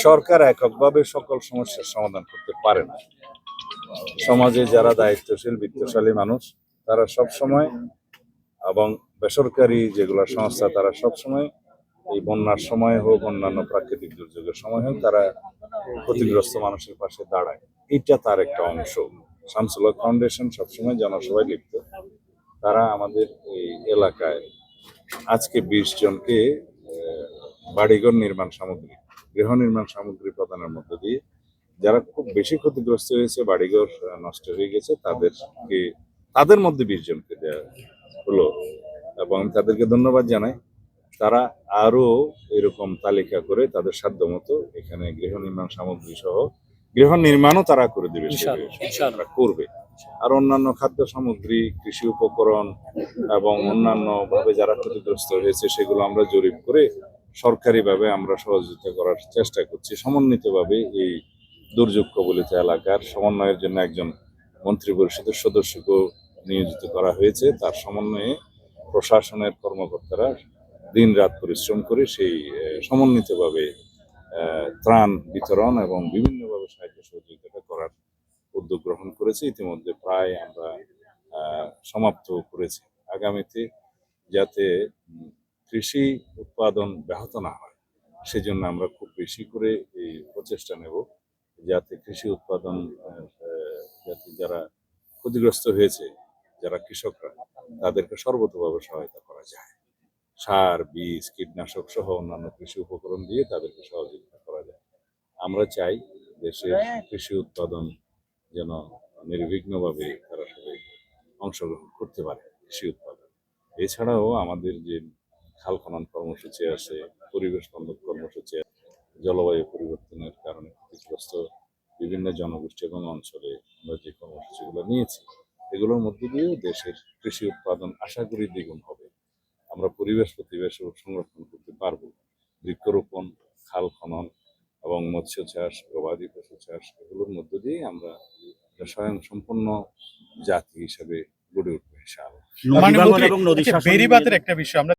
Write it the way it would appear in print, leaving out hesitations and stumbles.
সরকার এককভাবে সকল সমস্যার সমাধান করতে পারে না। সমাজে যারা দায়িত্বশীল বিত্তশালী মানুষ তারা সব সময়, এবং বেসরকারি যেগুলো সংস্থা তারা সব সময় এই বন্যার সময় হোক অন্যান্য প্রাকৃতিক দুর্যোগের সময় হোক তারা ক্ষতিগ্রস্ত মানুষের পাশে দাঁড়ায়। এটা তার একটা অংশ। শামসুল হক ফাউন্ডেশন সবসময় জনসভায় লিপ্ত। তারা আমাদের এই এলাকায় আজকে 20 জনকে বাড়িঘর নির্মাণ সামগ্রী, গৃহ নির্মাণ সামগ্রী প্রদানের মধ্য দিয়ে যারা খুব বেশি ক্ষতিগ্রস্ত হয়েছে, বাড়িঘর নষ্ট হয়ে গেছে, তাদের মধ্যে 20 জনকে দেওয়া হলো এবং তাদেরকে ধন্যবাদ জানাই। তারা আরো এরকম তালিকা করে তাদের সাধ্য মতো এখানে গৃহ নির্মাণ সামগ্রী সহ গৃহ নির্মাণও তারা করে দেবে, সেটা করবে। আর অন্যান্য খাদ্য সামগ্রী, কৃষি উপকরণ এবং অন্যান্য ভাবে যারা ক্ষতিগ্রস্ত হয়েছে সেগুলো আমরা জরিপ করে সরকারিভাবে আমরা সহযোগিতা করার চেষ্টা করছি। সমন্বিতভাবে এই দুর্যোগ কবলিত এলাকার সমন্বয়ের জন্য একজন মন্ত্রী পরিষদের সদস্যকেও নিয়োজিত করা হয়েছে। তার সমন্বয়ে প্রশাসনের কর্মকর্তারা দিন রাত পরিশ্রম করে সেই সমন্বিতভাবে ত্রাণ বিতরণ এবং বিভিন্নভাবে সাহায্য সহযোগিতা করার উদ্যোগ গ্রহণ করেছে। ইতিমধ্যে প্রায় আমরা সমাপ্ত করেছি। আগামীতে যাতে কৃষি উৎপাদন ব্যাহত না হয় সেজন্য আমরা খুব বেশি করে এই প্রচেষ্টা নেব, যাতে কৃষি উৎপাদন যাতে যারা ক্ষতিগ্রস্ত হয়েছে, যারা কৃষকরা, তাদেরকে সর্বতোভাবে সহায়তা করা যায়। সার, বীজ, কীটনাশক সহ অন্যান্য কৃষি উপকরণ দিয়ে তাদেরকে সহযোগিতা করা যায়। আমরা চাই দেশের কৃষি উৎপাদন যেন নির্বিঘ্নভাবে তারা সবাই অংশগ্রহণ করতে পারে কৃষি উৎপাদন। এছাড়াও আমাদের যে খাল খনন কর্মসূচি আছে, পরিবেশ বান্ধব কর্মসূচি আছে, জলবায়ু পরিবর্তনের কারণে ক্ষতিগ্রস্ত বিভিন্ন জনগোষ্ঠী এবং অঞ্চলে আমরা যে কর্মসূচিগুলো নিয়েছি এগুলোর মধ্যে দিয়েও দেশের কৃষি উৎপাদন আশা করি দ্বিগুণ হবে। আমরা পরিবেশ প্রতিবেশ সংরক্ষণ করতে পারবো। বৃক্ষরোপণ, খাল খনন এবং মৎস্য চাষ, গবাদি পশু চাষ এগুলোর মধ্য দিয়ে আমরা স্বয়ং সম্পূর্ণ জাতি হিসেবে গড়ে উঠবো ইনশাআল্লাহ। বেড়িবাঁধের একটা বিষয় আমরা